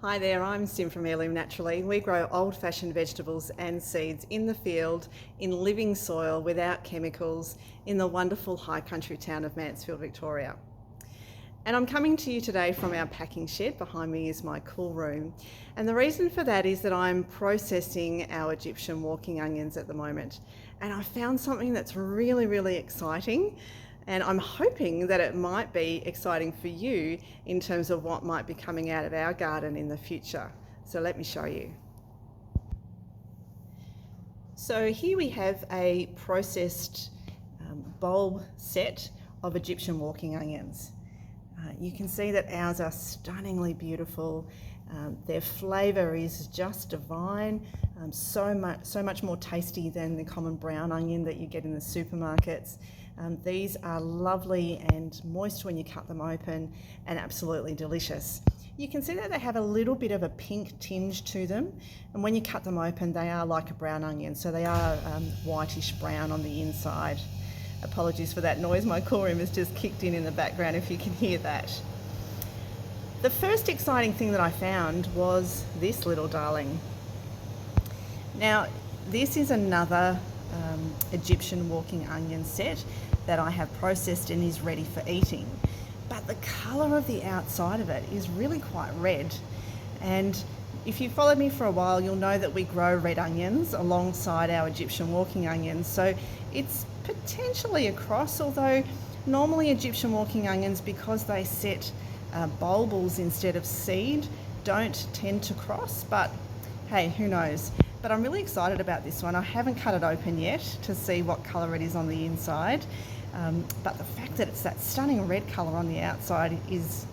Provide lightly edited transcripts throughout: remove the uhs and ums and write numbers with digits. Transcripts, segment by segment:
Hi there, I'm Sim from Heirloom Naturally. We grow old-fashioned vegetables and seeds in the field, in living soil, without chemicals, in the wonderful high country town of Mansfield, Victoria. And I'm coming to you today from our packing shed. Behind me is my cool room. And the reason for that is that I'm processing our Egyptian walking onions at the moment. And I found something that's really exciting. And I'm hoping that it might be exciting for you in terms of what might be coming out of our garden in the future. So let me show you. So here we have a processed bulb set of Egyptian walking onions. You can see that ours are stunningly beautiful. Their flavour is just divine, so much more tasty than the common brown onion that you get in the supermarkets. These are lovely and moist when you cut them open and absolutely delicious. You can see that they have a little bit of a pink tinge to them, and when you cut them open they are like a brown onion, so they are whitish brown on the inside. Apologies for that noise, my cool room has just kicked in the background if you can hear that. The first exciting thing that I found was this little darling. Now this is another Egyptian walking onion set that I have processed and is ready for eating, but the colour of the outside of it is really quite red, and if you followed me for a while you'll know that we grow red onions alongside our Egyptian walking onions, so it's potentially a cross, although normally Egyptian walking onions, because they set bulbils instead of seed, don't tend to cross, but hey, who knows. But I'm really excited about this one. I haven't cut it open yet to see what colour it is on the inside, but the fact that it's that stunning red colour on the outside is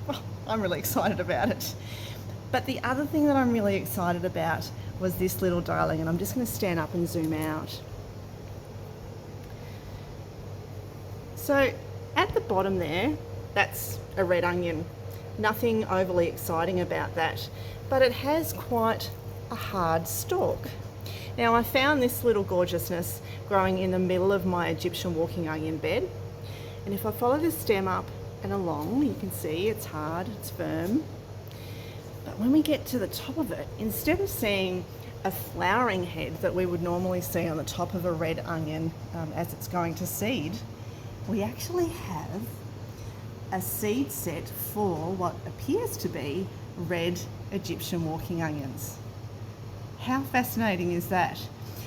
well, I'm really excited about it. But the other thing that I'm really excited about was this little darling, and I'm just going to stand up and zoom out. So at the bottom there, that's a red onion. Nothing overly exciting about that, but it has quite a hard stalk. Now I found this little gorgeousness growing in the middle of my Egyptian walking onion bed, and if I follow the stem up and along, you can see it's hard, it's firm. But when we get to the top of it, instead of seeing a flowering head that we would normally see on the top of a red onion as it's going to seed, we actually have a seed set for what appears to be red Egyptian walking onions. How fascinating is that?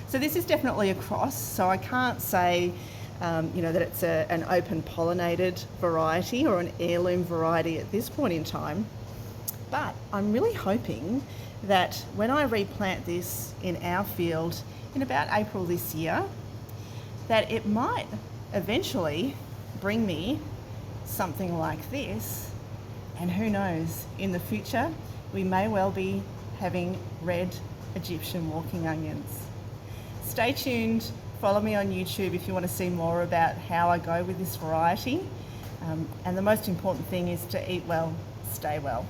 So this is definitely a cross, so I can't say that it's an open pollinated variety or an heirloom variety at this point in time, but I'm really hoping that when I replant this in our field in about April this year, that it might eventually bring me something like this, and who knows, in the future we may well be having red Egyptian walking onions. Stay tuned, follow me on YouTube if you want to see more about how I go with this variety, and the most important thing is to eat well, stay well.